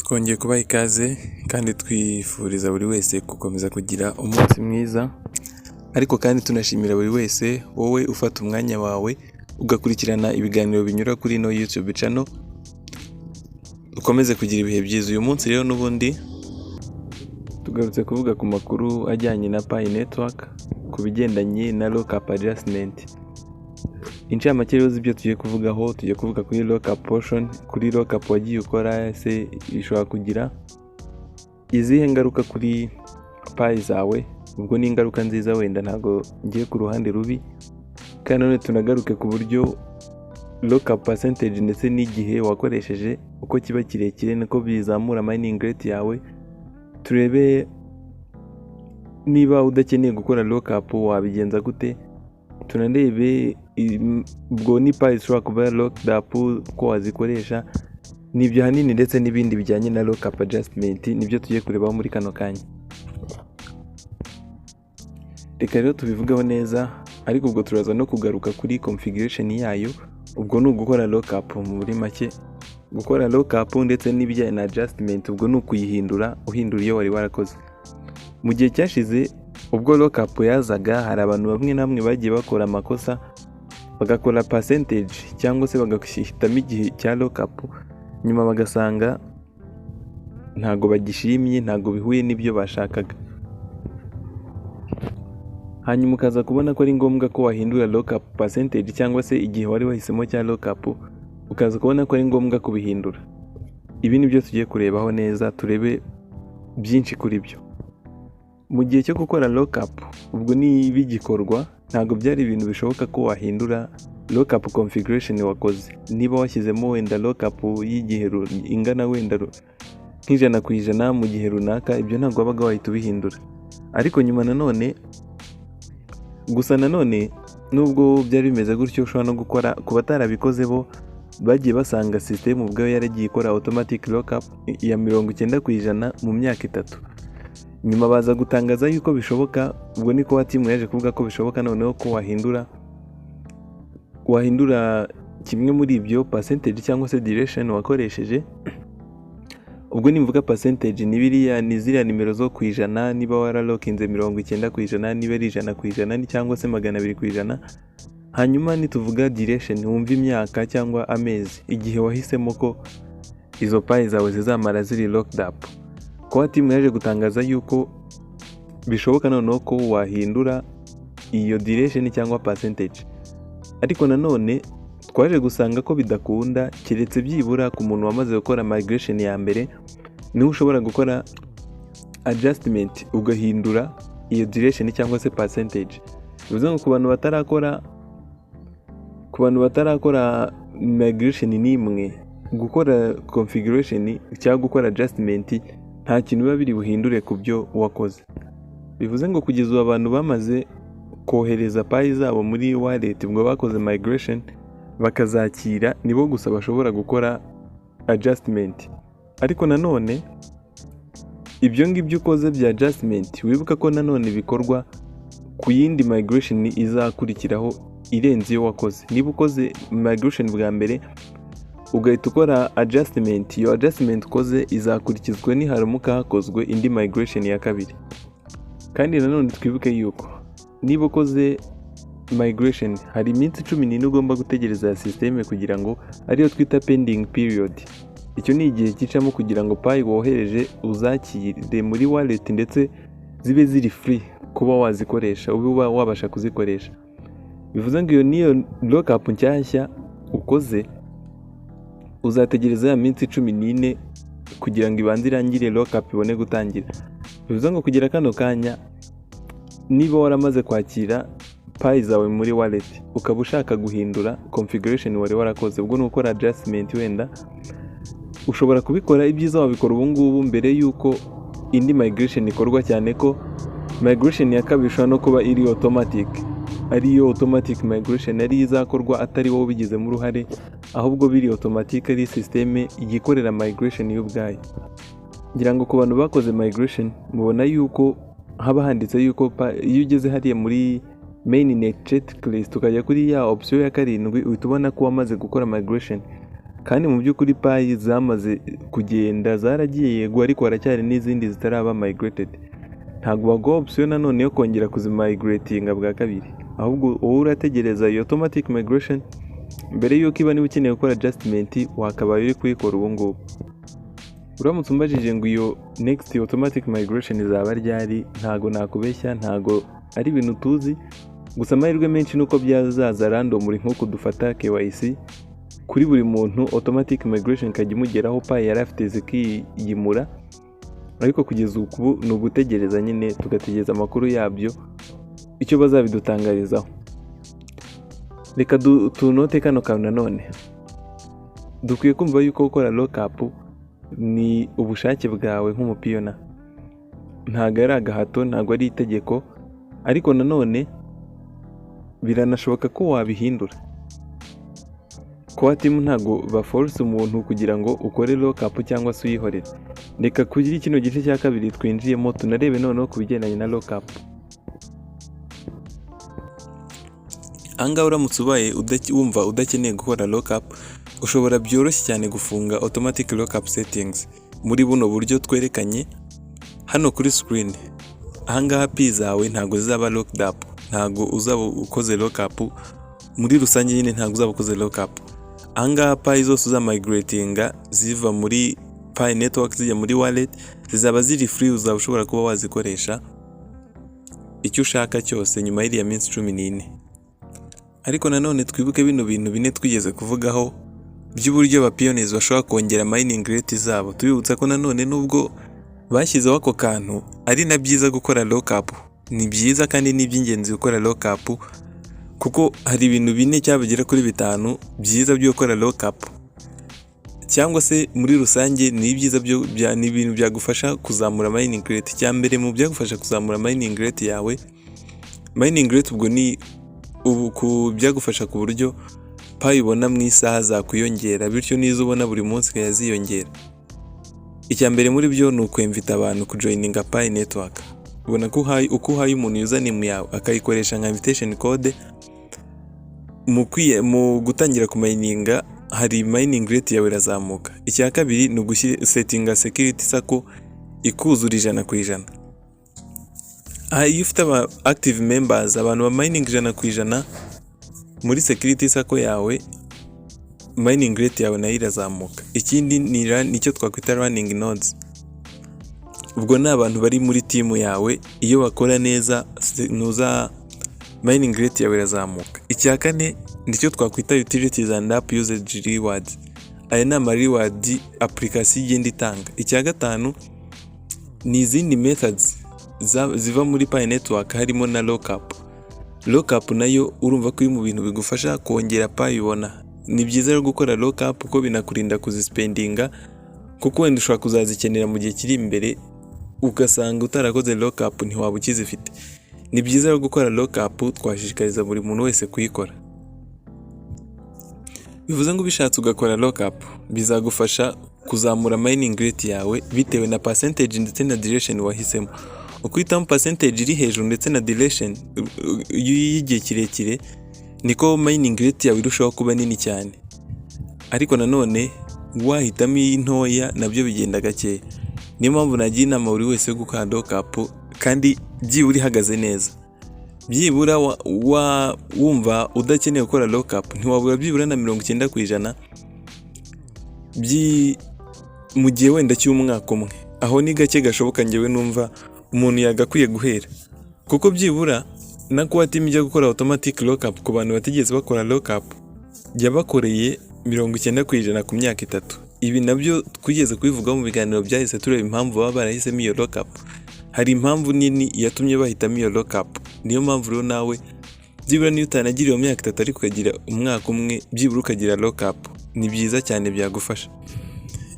Twongeye kubaha ikaze kandi twifuriza buri wese gukomeza kugira umunsi mwiza, ariko kandi tunashimira buri wese wowe ufata umwanya wawe ugakurikirana ibiganiro binyura kuri ino YouTube channel. Ukomeze kugira ibihe byiza. Uyu munsi rero n'ubundi tugarutse kuvuga ku makuru ajyanye na Mainnet ku bigendanye na Lockup Adjustment. Incamake rero z'ibyo tugiye kuvugaho, tugiye kuvuga kuri Lockup portion, kuri Lockup wagiye ukora se ishobora kugira izihe ngaruka kuri payi zawe. Ubwo ni ingaruka nziza, wenda ntago ngiye ku ruhande rubi, kandi none tunagaruke ku buryo Lockup percentage ndetse n'igihe wakoresheje uko kiba kirekire niko bizamura mining rate yawe. Turebe niba udakeneye gukora Lockup wabigenza gute, tunarebe ubwo ni payi zishobora kuba locked up ko wazikoresha, nibyo hanini ndetse n'ibindi bijyanye na Lockup Adjustment nibyo tugiye kurebaho muri kano kanya. Reka rero tubivugeho neza, ariko ubwo turaza no kugaruka kuri configuration yayo. Ubwo ni ugukora Lockup muri make, gukora Lockup ndetse n'ibijyanye na adjustment. Ubwo ni ukuyihindura, uhindura iyo wari warakoze. Mu gihe cyashize ubwo Lockup yazaga, hari abantu bamwe na bamwe bagiye bakora amakosa, bagakora percentage cyangwa se bagahitamo igihe cya Lockup, nyuma bagasanga ntago bagishimye, ntago bihuye n'ibyo bashakaga. Hanyuma ukaza kubona ko ari ngombwa ko wahindura Lockup percentage cyangwa se igihe wari wahisemo cya Lockup, ukaza kubona ko ari ngombwa kubihindura. Ibi nibyo tugiye kurebaho neza, turebe byinshi kuri byo. Mu gihe cyo gukora Lockup, ubwo ni bigikorwa, ntago byari ibintu bishoboka ko wahindura Lockup configuration wakoze. Niba washyizemo wenda Lockup y'igihe ingana wenda nk'ijana mu gihe runaka, ibyo ntago wabaga wahita ubihindura. Ariko nyuma nanone nubwo byari bimeze gutyo, ushobora no gukora ku batarabikoze bo bagiye basanga system ubwayo yaragiye ikora automatic Lockup ya 90% mu myaka 3. Nyuma baza gutangaza yuko bishoboka, ubwo niko watimu yaje kuvuga ko bishoboka noneho ko wahindura kimwe muri ibyo percentage cyangwa se duration wakoresheje. Ubwo nimvuga percentage ni biriya, ni ziriya nimero zo ku ijana, niba waralokinze 90%, niba ari 100% cyangwa se 200%. Hanyuma nituvuga duration, wumva imyaka cyangwa amezi, igihe wahisemo ko izo payi zawe zizamara ziri locked up. Kwa timu yaje gutangaza yuko bishoboka noneho ko wahindura iyo duration cyangwa percentage. Ariko nanone twaje gusanga ko bidakunda, keretse byibura ku muntu wamaze gukora migration ya mbere, niho ushobora gukora adjustment ugahindura iyo duration cyangwa se percentage. Bivuze ngo ku bantu batarakora migration n'imwe, gukora configuration cyangwa gukora adjustment nta kintu biba biri buhindure ku byo wakoze. Bivuze ngo kugeza ubu abantu bamaze kohereza payi zabo muri wallet, ubwo bakoze migration bakazakira, nibo gusa bashobora gukora adjustment. Ariko nanone ibyo ngibyo ukoze bya adjustment, wibuka ko nanone bikorwa ku yindi migration izakurikiraho irenze iyo wakoze. Niba ukoze migration bwa mbere ugahita ukora adjustment, iyo adjustment ukoze izakurikizwa niharamuka hakozwe indi migration ya kabiri. Kandi nanone twibuke yuko niba ukoze migration, hari iminsi 14 ugomba gutegereza ya system kugira ngo ariyo twita pending period. Icyo ni igihe kicamo kugira ngo payi wohereje uzakire muri wallet ndetse zibe ziri free kuba wazikoresha, ube wabasha kuzikoresha. Bivuze ngo iyo niyo Lockup nshyashya ukoze, uzategereza ya minsi 14 kugira ngo ibanze irangire Lockup ibone gutangira. Bivuze ngo kugira kano kanya, niba waramaze kwakira payi zawe muri wallet ukaba ushaka guhindura configuration wari warakoze, ubwo ni ukora adjustment, wenda ushobora kubikora. Ibyiza wabikora ubu ngubu mbere yuko indi migration ikorwa, cyane ko migration ya kabiri ishobora no kuba iri automatic, ariyo automatic migration ari izakorwa atari wowe ubigizemo uruhare, ahubwo biri automatic, ari system igikorera migration y'ubwayo. Ngira ngo ku bantu bakoze migration mubona yuko haba handitse yuko iyo ugeze hariya muri Mainnet checklist ukajya kuri ya option ya 7 uhita ubona ko wamaze gukora migration. kandi mu by'ukuri payi zamaze kugenda zaragiye yego, ariko haracyari n'izindi zitaraba migrated. Ntabwo baguha option nanone yo kongera kuzimigratinga bwa kabiri, ahubwo wowe urategereza iyo automatic migration mbere y'uko iba. Niba ukeneye gukora adjustment wakabaye uri kuyikora ubu ngubu. Uramutse umbajije ngo iyo next automatic migration izaba ryari, ntago nakubeshya, ntago ari ibintu tuzi. Gusa amahirwe menshi nuko byazaza random nk'uko dufata KYC kuri buri muntu, automatic migration kajya imugeraho payi yari afite zikiyimura. Ariko kugeza ubu ni ugutegereza nyine, tugategereza amakuru yabyo icyo bazabidutangarizaho. Reka tunote kano kantu nanone, dukwiye kumva yuko gukora lockup ni ubushake bwawe nk'umupiyona, ntago ari agahato, ntago ari itegeko. Ariko nanone biranashoboka ko wabihindura. Kwa timu ntago baforce umuntu kugira ngo ukore lockup cyangwa se uyihorere. Reka kugira kino gice cya kabiri twinjiyemo tunarebe noneho ku bigendanye na lockup. Anga uramutse ubaye wumva udakeneye gukora lockup, ushobora byoroshye cyane gufunga automatic lockup settings muri buno buryo twerekanye hano kuri screen. Ahangaha pi zawe ntago zizaba locked up, ntago uzaba ukoze lockup muri rusange, nyine ntago uzaba ukoze lockup. Ahangaha payi zose uzamigratinga ziva muri Pi network zijya muri wallet zizaba ziri free, uzaba ushobora kuba wazikoresha icyo ushaka cyose nyuma y'iriya minsi 14. Ariko nanone twibuke bino bintu bine twigeze kuvugaho by'uburyo abapioneers bashobora kongera mining rate zabo. Tubibutsa ko nanone nubwo bashyizeho ako kantu ari na byiza gukora lockup, ni byiza kandi ni iby'ingenzi gukora lockup, kuko hari ibintu bine cyabagera kuri 5 byiza byo gukora lockup, cyangwa se muri rusange ni ibyiza ni ibintu byagufasha kuzamura mining rate. Cyambere mu byagufasha kuzamura mining rate yawe, mining rate ubwo ni byagufasha ku buryo payi ubona mu isaha zakwiyongera, bityo nizo ubona buri munsi kayaziyongera. Icyambere muri byo ni ukwemvita abantu kujoininga payi network. Ubona ko uko uhaye umuntu username yawe akayikoresha nka invitation code mu gutangira kumininga, hari mining rate yawe irazamuka. Icya kabiri ni ugushyira settinga security sako ikuzura 100%. Iyo ufite aba active members, abantu ba mining 100% muri security sako yawe, mining rate yawe nayo irazamuka. Ikindi nicyo twakwita running nodes. Ubwo ni abantu bari muri team yawe, iyo bakora neza nuza mining rate yawe irazamuka. Icya kane nicyo twakwita utilities and app usage rewards. Aya ni reward application igenda itanga. Icya gatanu ni izindi methods ziva muri Pi network, harimo na lockup. Lockup nayo urumva ko iri mu bintu bigufasha kongera payi ubona. Ni byiza rero gukora lockup kuko binakurinda kuzispendinga, kuko wenda ushobora kuzazikenera mu gihe kiri imbere ugasanga utarakoze lockup ntiwaba ukizifite. Ni byiza rero gukora lockup, twashishikariza buri muntu wese kuyikora. Bivuze ngo bishatse ugakora lockup bizagufasha kuzamura mining rate yawe bitewe na percentage ndetse na duration wahisemo. Ukwitamo percentage iri hejuru ndetse na duration y'igihe kirekire, niko mining rate yawe irushaho kuba nini cyane. Ariko nanone wahitamo intoya nabyo bigenda gake. Niyo mpamvu nagiye inama buri wese gukora lockup, kandi byibura ihagaze neza. Byibura wumva udakeneye gukora lockup, ntiwabura byibura na 90% mu gihe wenda cy'umwaka umwe. Aho ni gake gashoboka, ngewe numva umuntu yagakwiye guhera, kuko byibura nakuba timu ijya gukora automatic lockup ku bantu batigeze bakora lockup yabakoreye 90% ku myaka 3. Ibi nabyo twigeze kubivuga mu biganiro byahise tureba impamvu baba barahisemo iyo lockup. Hari impamvu nini yatumye bahitamo iyo lockup. Niyo mpamvu rero nawe byibura niyo utanagiriye mu myaka 3 ariko ukagira umwaka umwe, byibura ukagira lockup, ni byiza cyane, byagufasha.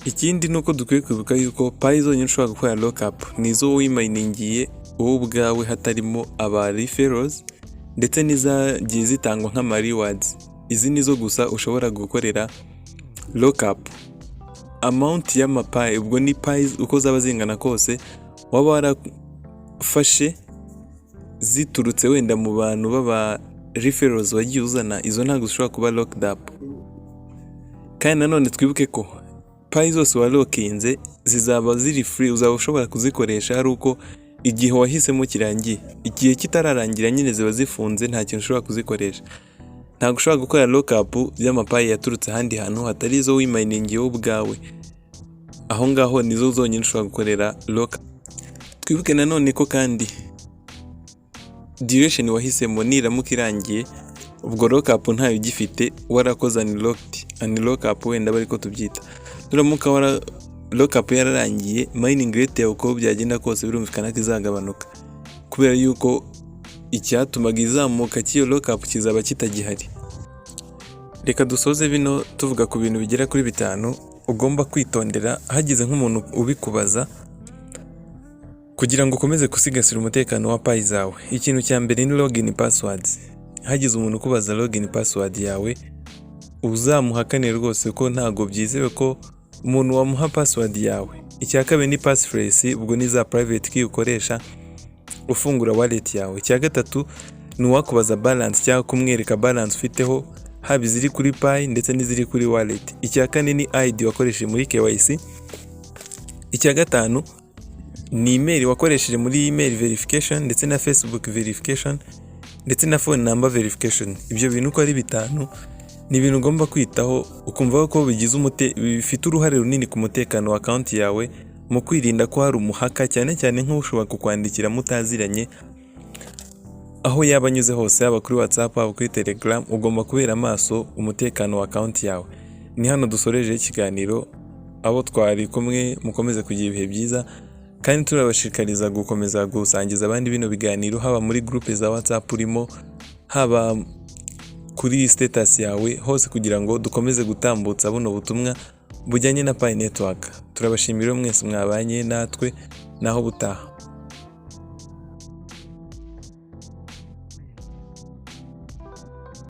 Ikindi nuko dukwiye kwibuka yuko payi zonyine ushobora gukora lockup nizo wimayiningiye wowe ubwawe, hatarimo aba referrals ndetse n'izagiye zitangwa nk'ama rewards. Izi nizo gusa ushobora gukorera lockup. Amount y'amapayi, ubwo ni payi uko zaba zingana kose waba warafashe ziturutse wenda mu bantu baba referrals wagiye uzana, izo ntabwo ushobora kuba locked up. kandi nanone twibuke ko payi zose walokinze zizaba ziri free, uzaba ushobora kuzikoresha ari uko igihe wahisemo kirangiye. Igihe kitararangira nyine ziba zifunze, nta kintu ushobora kuzikoresha. Ntabwo ushobora gukora lockup y'amapayi yaturutse ahandi hantu hatari izo wimayiningiye wowe ubwawe. Aho ngaho nizo zonyine ushobora gukorera lockup. Twibuke nanone ko kandi duration wahisemo niramuka irangiye, ubwo lockup ntayo ugifite, warakoze unlockup wenda bari ko tubyita. Nuramuka lockup yararangiye, mining rate yawe uko byagenda kose birumvikana ko izagabanuka, kubera yuko icyatumaga izamuka cy'iyo lockup kizaba kitagihari. Reka dusoze bino tuvuga ku bintu bigera kuri 5 ugomba kwitondera hagize nk'umuntu ubikubaza kugira ngo ukomeze gusigasira umutekano wa payi zawe. Ikintu cya mbere ni login passwords. Hagize umuntu kubaza login password yawe, uzamuhakane rwose ko ntago byizewe ko umuntu wamuha password yawe. Icya kabiri ni passphrase, ubwo ni za private key ukoresha ufungura wallet yawe. Icya gatatu ni uwakubaza balance cyangwa kumwereka balance ufiteho, haba iziri kuri payi ndetse n'iziri kuri wallet. Icya kane ni ID wakoresheje muri KYC. Icya gatanu ni email wakoresheje muri email verification ndetse na Facebook verification ndetse na phone number verification. Ibyo bintu uko ari 5 ni ibintu ugomba kwitaho, ukumva ko bifite uruhare runini ku mutekano wa account yawe, mu kwirinda ko hari umuhaka, cyane cyane nk'ushobora kukwandikira mutaziranye aho yaba anyuze hose, yaba kuri WhatsApp, yaba kuri Telegram. Ugomba kubera amaso umutekano wa account yawe. Ni hano dusoreje ikiganiro. Abo twari kumwe mukomeze kugira ibihe byiza, kandi turabashikariza gukomeza gusangiza abandi bino biganiro, haba muri groupe za WhatsApp urimo, haba kuri status yawe hose, kugira ngo dukomeze gutambutsa buno butumwa bujyanye na Pi Network. Turabashimira mwese mwabanye natwe, naho butaha.